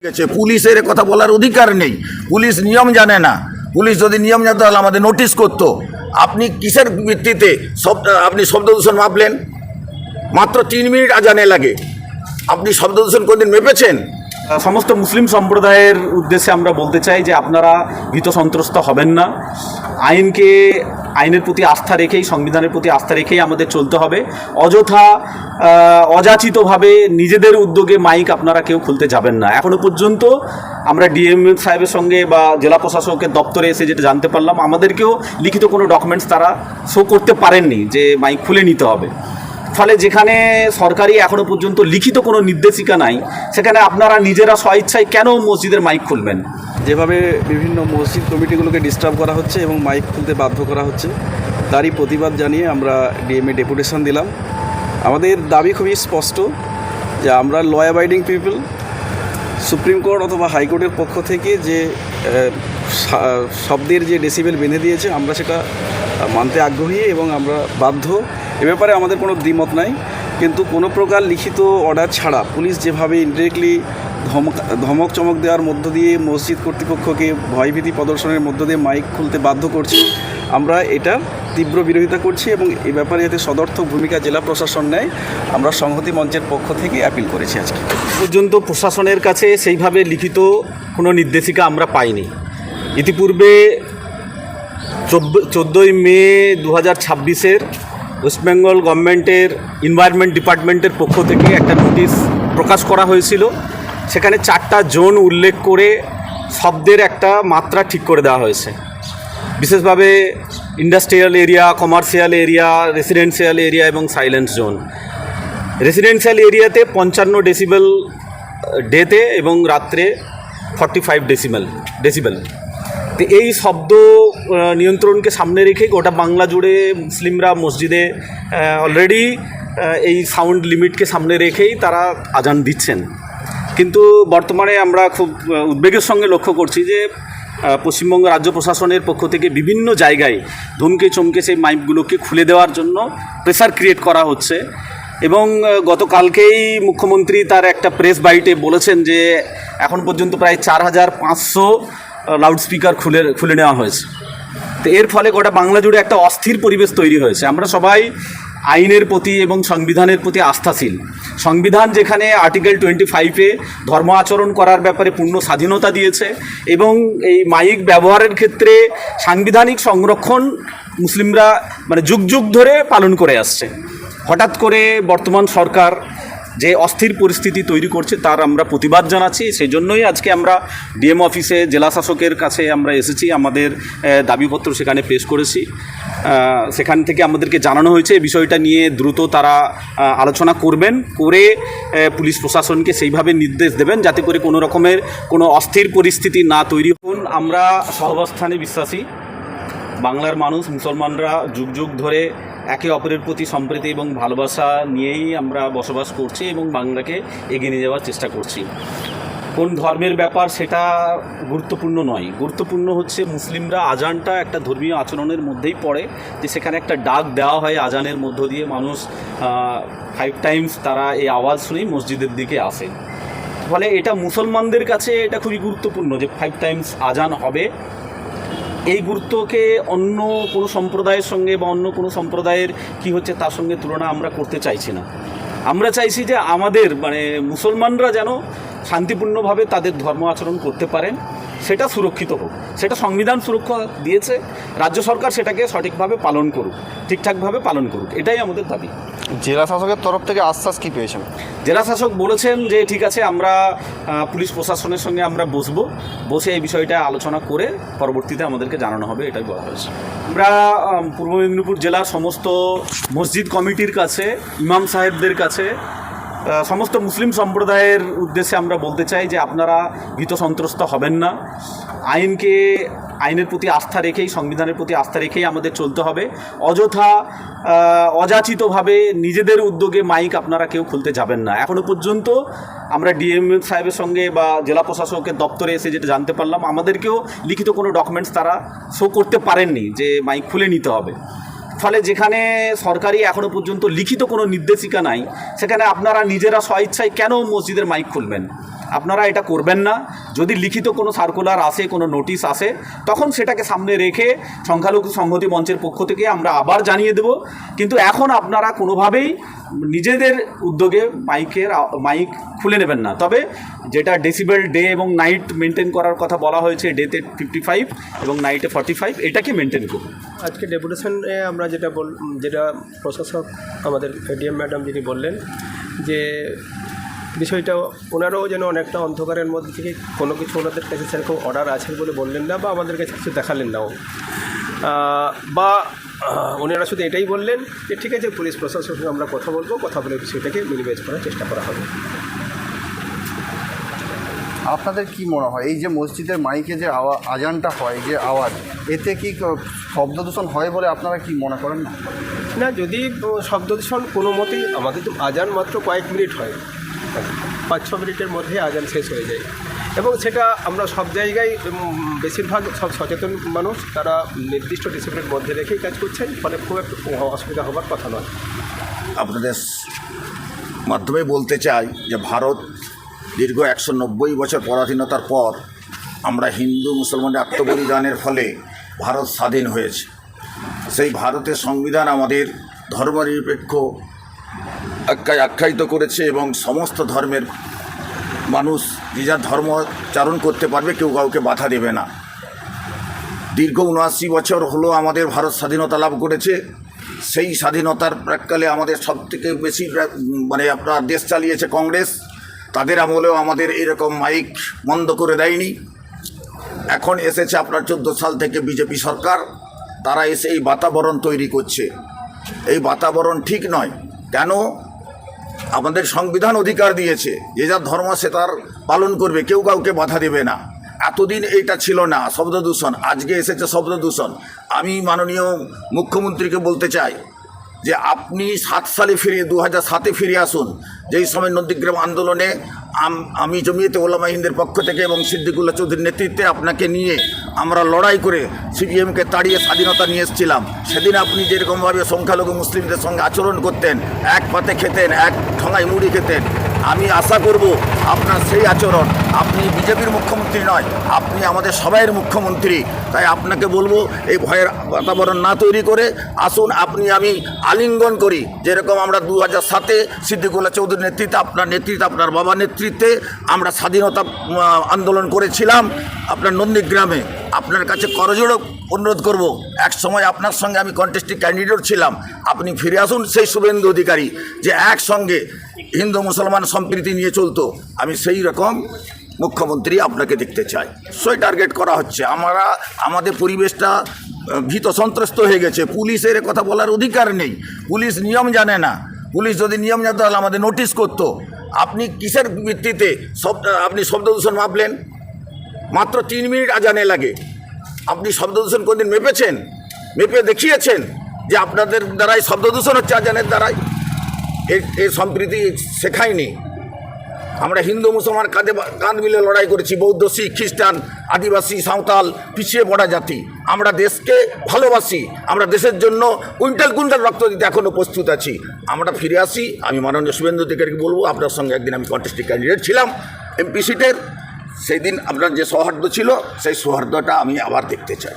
গেছে, পুলিশের এ কথা বলার অধিকার নেই। পুলিশ নিয়ম জানে না। পুলিশ যদি নিয়ম জানতো তাহলে আমাদের নোটিশ করতো। আপনি কিসের ভিত্তিতে আপনি শব্দ দূষণ মাপলেন? মাত্র 3 মিনিট আজানে লাগে। আপনি শব্দ দূষণ কোনদিন মেপেছেন? সমস্ত মুসলিম সম্প্রদায়ের উদ্দেশ্যে আমরা বলতে চাই যে আপনারা ভীত সন্ত্রস্ত হবেন না। আইনের প্রতি আস্থা রেখেই, সংবিধানের প্রতি আস্থা রেখেই আমাদের চলতে হবে। অযথা অযাচিতভাবে নিজেদের উদ্যোগে মাইক আপনারা কেউ খুলতে যাবেন না। এখনও পর্যন্ত আমরা ডিএম সাহেবের সঙ্গে বা জেলা প্রশাসকের দপ্তরে এসে যেটা জানতে পারলাম, আমাদেরকেও লিখিত কোনো ডকুমেন্টস তারা শো করতে পারেননি যে মাইক খুলে নিতে হবে। ফলে যেখানে সরকারি এখনও পর্যন্ত লিখিত কোনো নির্দেশিকা নাই, সেখানে আপনারা নিজেরা স্বইচ্ছায় কেন মসজিদের মাইক খুলবেন? যেভাবে বিভিন্ন মসজিদ কমিটিগুলোকে ডিস্টার্ব করা হচ্ছে এবং মাইক খুলতে বাধ্য করা হচ্ছে, তারই প্রতিবাদ জানিয়ে আমরা ডিএমএ ডেপুটেশন দিলাম। আমাদের দাবি খুবই স্পষ্ট যে আমরা law abiding people, supreme court অথবা হাইকোর্টের পক্ষ থেকে যে শব্দের যে ডেসিবেল বেঁধে দিয়েছে, আমরা সেটা মানতে আগ্রহী এবং আমরা বাধ্য। এ ব্যাপারে আমাদের কোনো দ্বিমত নাই। কিন্তু কোনো প্রকার লিখিত অর্ডার ছাড়া পুলিশ যেভাবে ইনডিরেক্টলি ধমক চমক দেওয়ার মধ্য দিয়ে মসজিদ কর্তৃপক্ষকে ভয়ভীতি প্রদর্শনের মধ্য দিয়ে মাইক খুলতে বাধ্য করছে, আমরা এটা তীব্র বিরোধিতা করছি এবং এ ব্যাপারে যাতে সদর্থক ভূমিকা জেলা প্রশাসন নেয়, আমরা সংহতি মঞ্চের পক্ষ থেকে অ্যাপিল করেছি। আজকে পর্যন্ত প্রশাসনের কাছে সেইভাবে লিখিত কোনো নির্দেশিকা আমরা পাইনি। ইতিপূর্বে 14ই মে 2026 ওয়েস্টবেঙ্গল গভর্নমেন্টের এনভায়রনমেন্ট ডিপার্টমেন্টের পক্ষ থেকে একটা নোটিশ প্রকাশ করা হয়েছিল। সেখানে 4টা জোন উল্লেখ করে শব্দের একটা মাত্রা ঠিক করে দেওয়া হয়েছে। বিশেষভাবে industrial area, commercial area, residential area এবং সাইলেন্স জোন। রেসিডেন্সিয়াল এরিয়াতে 55 ডেসিবেল ডেতে এবং রাত্রে 45 ডেসিবেল। তো এই শব্দ নিয়ন্ত্রণকে সামনে রেখে গোটা বাংলা জুড়ে মুসলিমরা মসজিদে অলরেডি এই সাউন্ড লিমিটকে সামনে রেখেই তারা আজান দিচ্ছেন। কিন্তু বর্তমানে আমরা খুব উদ্বেগের সঙ্গে লক্ষ্য করছি যে পশ্চিমবঙ্গ রাজ্য প্রশাসনের পক্ষ থেকে বিভিন্ন জায়গায় ধমকে চমকে সেই মাইকগুলোকে খুলে দেওয়ার জন্য প্রেসার ক্রিয়েট করা হচ্ছে। এবং গতকালকেই মুখ্যমন্ত্রী তার একটা প্রেস বাইটে বলেছেন যে এখন পর্যন্ত প্রায় 4500 লাউডস্পিকার খুলে নেওয়া হয়েছে। তো এর ফলে গোটা বাংলা জুড়ে একটা অস্থির পরিবেশ তৈরি হয়েছে। আমরা সবাই আইনের প্রতি এবং সংবিধানের প্রতি আস্থাশীল। সংবিধান যেখানে আর্টিকেল 25-এ ধর্ম আচরণ করার ব্যাপারে পূর্ণ স্বাধীনতা দিয়েছে এবং এই মাইক ব্যবহারের ক্ষেত্রে সাংবিধানিক সংরক্ষণ মুসলিমরা যুগ যুগ ধরে পালন করে আসছে। হঠাৎ করে বর্তমান সরকার যে অস্থির পরিস্থিতি তৈরি করছে তার আমরা প্রতিবাদ জানাচ্ছি। সেই জন্যই আজকে আমরা ডিএম অফিসে জেলা শাসকের কাছে আমরা এসেছি, আমাদের দাবিপত্র সেখানে পেশ করেছি। সেখান থেকে আমাদেরকে জানানো হয়েছে এই বিষয়টা নিয়ে দ্রুত তারা আলোচনা করবেন, করে পুলিশ প্রশাসনকে সেইভাবে নির্দেশ দেবেন যাতে করে কোনো রকমের কোনো অস্থির পরিস্থিতি না তৈরি হোক। আমরা সহাবস্থানে বিশ্বাসী। বাংলার মানুষ, মুসলমানরা যুগ যুগ ধরে একে অপরের প্রতি সম্প্রীতি এবং ভালোবাসা নিয়েই আমরা বসবাস করছি এবং বাংলাকে এগিয়ে নিয়ে যাওয়ার চেষ্টা করছি। কোন ধর্মের ব্যাপার সেটা গুরুত্বপূর্ণ নয়। গুরুত্বপূর্ণ হচ্ছে মুসলিমরা আজানটা একটা ধর্মীয় আচরণের মধ্যেই পড়ে, যে সেখানে একটা ডাক দেওয়া হয় আজানের মধ্য দিয়ে। মানুষ 5 টাইমস তারা এই আওয়াজ শুনেই মসজিদের দিকে আসে। ফলে এটা মুসলমানদের কাছে এটা খুবই গুরুত্বপূর্ণ যে 5 টাইমস আজান হবে। এই গুরুত্বকে অন্য কোনো সম্প্রদায়ের সঙ্গে বা অন্য কোনো সম্প্রদায়ের কি হচ্ছে তার সঙ্গে তুলনা আমরা করতে চাইছি না। আমরা চাইছি যে আমাদের মুসলমানরা যেন শান্তিপূর্ণভাবে তাদের ধর্ম আচরণ করতে পারেন, সেটা সুরক্ষিত হোক। সেটা সংবিধান সুরক্ষা দিয়েছে, রাজ্য সরকার সেটাকে সঠিকভাবে পালন করুক, ঠিকঠাকভাবে পালন করুক, এটাই আমাদের দাবি। জেলা শাসকের তরফ থেকে আশ্বাস কী পেয়েছেন? জেলা শাসক বলেছেন যে ঠিক আছে, আমরা পুলিশ প্রশাসনের সঙ্গে আমরা বসে এই বিষয়টা আলোচনা করে পরবর্তীতে আমাদেরকে জানানো হবে, এটাই বলা হয়েছে। আমরা পূর্ব মেদিনীপুর জেলার সমস্ত মসজিদ কমিটির কাছে, ইমাম সাহেবদের কাছে, সমস্ত মুসলিম সম্প্রদায়ের উদ্দেশ্যে আমরা বলতে চাই যে আপনারা ভীত সন্ত্রস্ত হবেন না। আইনের প্রতি আস্থা রেখেই, সংবিধানের প্রতি আস্থা রেখেই আমাদের চলতে হবে। অযথা অযাচিতভাবে নিজেদের উদ্যোগে মাইক আপনারা কেউ খুলতে যাবেন না। এখনও পর্যন্ত আমরা ডিএম সাহেবের সঙ্গে বা জেলা প্রশাসকের দপ্তরে এসে যেটা জানতে পারলাম, আমাদেরকেও লিখিত কোনো ডকুমেন্টস তারা শো করতে পারেননি যে মাইক খুলে নিতে হবে। ফলে যেখানে সরকারি এখনও পর্যন্ত লিখিত কোনো নির্দেশিকা নাই, সেখানে আপনারা নিজেরা স্বইচ্ছায় কেন মসজিদের মাইক খুলবেন? আপনারা এটা করবেন না। যদি লিখিত কোনো সার্কুলার আসে, কোনো নোটিশ আসে, তখন সেটাকে সামনে রেখে সংখ্যালঘু সংহতি মঞ্চের পক্ষ থেকে আমরা আবার জানিয়ে দেব। কিন্তু এখন আপনারা কোনোভাবেই নিজেদের উদ্যোগে মাইক খুলে নেবেন না। তবে যেটা ডেসিবেল ডে এবং নাইট মেনটেন করার কথা বলা হয়েছে, ডেতে 55 এবং নাইটে 45, এটাকে মেনটেন করুন। আজকে ডেপুটেশনে আমরা যেটা প্রশাসক আমাদের এডিএম ম্যাডাম যিনি বললেন যে বিষয়টা ওনারাও যেন অনেকটা অন্ধকারের মধ্যে থেকে কোনো কিছু ওনাদের কাছে সেরকম অর্ডার আছে বলে বললেন না, বা আমাদের কাছে কিছু দেখালেন নাও, ওনারা শুধু এটাই বললেন যে ঠিক আছে, পুলিশ প্রশাসনের সঙ্গে আমরা কথা বলে বিষয়টাকে মিনিমাইজ করার চেষ্টা করা হবে। আপনাদের কি মনে হয় এই যে মসজিদের মাইকে যে আজানটা হয়, যে আওয়াজ, এতে কি শব্দ দূষণ হয় বলে আপনারা কি মনে করেন? না, যদি শব্দ দূষণ কোনো মতেই, আমাদের তো আজান মাত্র কয়েক মিনিট হয়, 5-6 মিনিটের মধ্যে আজান শেষ হয়ে যায়, এবং সেটা আমরা সব জায়গায় বেশিরভাগ সব সচেতন মানুষ তারা নির্দিষ্ট ডিসিপ্লিনের মধ্যে রেখেই কাজ করছেন, ফলে খুব একটা অসুবিধা হবার কথা নয়। আপনাদের মাধ্যমে বলতে চাই যে ভারত দীর্ঘ 190 বছর পরাধীনতার পর আমরা হিন্দু মুসলমানের আত্মবলিদানের ফলে ভারত স্বাধীন হয়েছে। সেই ভারতের সংবিধান আমাদের ধর্মনিরপেক্ষ আখ্যায়িত করেছে এবং সমস্ত ধর্মের মানুষ যে যার ধর্মচারণ করতে পারবে, কেউ কাউকে বাধা দেবে না। দীর্ঘ 79 বছর হলো আমাদের ভারত স্বাধীনতা লাভ করেছে। সেই স্বাধীনতার প্রাক্কালে আমাদের সবথেকে বেশি আপনার দেশ চালিয়েছে কংগ্রেস। তাদের আমলেও আমাদের এরকম মাইক বন্ধ করে দেয়নি। এখন এসেছে আপনার 14 সাল থেকে বিজেপি সরকার, তারা এসে এই বাতাবরণ তৈরি করছে। এই বাতাবরণ ঠিক নয়। কেন? আমাদের সংবিধান অধিকার দিয়েছে, যে যার ধর্ম সে তার পালন করবে, কেউ কাউকে বাধা দেবে না। এতদিন এইটা ছিল না, শব্দ দূষণ। আজকে এসেছে শব্দ দূষণ। আমি মাননীয় মুখ্যমন্ত্রীকে বলতে চাই যে আপনি 2007 ফিরে আসুন, যেই সময় নন্দীগ্রাম আন্দোলনে আমি জমিয়তে ওলামা হিন্দের পক্ষ থেকে এবং সিদ্দিকুল্লাহ চৌধুরীর নেতৃত্বে আপনাকে নিয়ে আমরা লড়াই করে সিপিএমকে তাড়িয়ে স্বাধীনতা নিয়ে এসেছিলাম। সেদিন আপনি যেরকমভাবে সংখ্যালঘু মুসলিমদের সঙ্গে আচরণ করতেন, এক পাতে খেতেন, এক ঠোঙায় মুড়ি খেতেন, আমি আশা করব আপনার সেই আচরণ, আপনি বিজেপির মুখ্যমন্ত্রী নয়, আপনি আমাদের সবাইয়ের মুখ্যমন্ত্রী। তাই আপনাকে বলবো এই ভয়ের বাতাবরণ না তৈরি করে আসুন আপনি আমি আলিঙ্গন করি, যেরকম আমরা 2007-এ সিদ্দিকুল্লাহ চৌধুরীর নেতৃত্বে, আপনার বাবার নেতৃত্বে আমরা স্বাধীনতা আন্দোলন করেছিলাম আপনার নন্দীগ্রামে। আপনার কাছে করজোড়ে অনুরোধ করব, এক সময় আপনার সঙ্গে আমি কন্টেস্টিং ক্যান্ডিডেট ছিলাম, আপনি ফিরে আসুন সেই শুভেন্দু অধিকারী যে একসঙ্গে হিন্দু মুসলমান সম্প্রীতি নিয়ে চলতো। আমি সেই রকম মুখ্যমন্ত্রী আপনাকে দেখতে চাই। সেই টার্গেট করা হচ্ছে। আমাদের পরিবেশটা ভীত সন্ত্রস্ত হয়ে গেছে। পুলিশের কথা বলার অধিকার নেই, পুলিশ নিয়ম জানে না। পুলিশ যদি নিয়ম জানতো তাহলে আমাদের নোটিশ করতো। আপনি কিসের ভিত্তিতে আপনি শব্দ দূষণ মাপলেন? মাত্র 3 মিনিট আজানে লাগে। আপনি শব্দ দূষণ কোনদিন মেপেছেন? মেপে দেখিয়েছেন যে আপনাদের দ্বারাই শব্দ দূষণ হচ্ছে আজানের দ্বারাই? এর সম্প্রীতি শেখায়নি। আমরা হিন্দু মুসলমান কাঁধ মিলে লড়াই করেছি, বৌদ্ধ, শিখ, খ্রিস্টান, আদিবাসী, সাঁওতাল, পিছিয়ে পড়া জাতি। আমরা দেশকে ভালোবাসি, আমরা দেশের জন্য কুইন্টাল রক্ত দিতে এখনও প্রস্তুত আছি। আমরা ফিরে আসি। আমি মাননীয় শুভেন্দু অধিকারীকে বলবো, আপনার সঙ্গে একদিন আমি কন্টেস্টিং ক্যান্ডিডেট ছিলাম এমপি সিটের, সেই দিন আপনার যে সৌহার্দ্য ছিল সেই সৌহার্দ্যটা আমি আবার দেখতে চাই।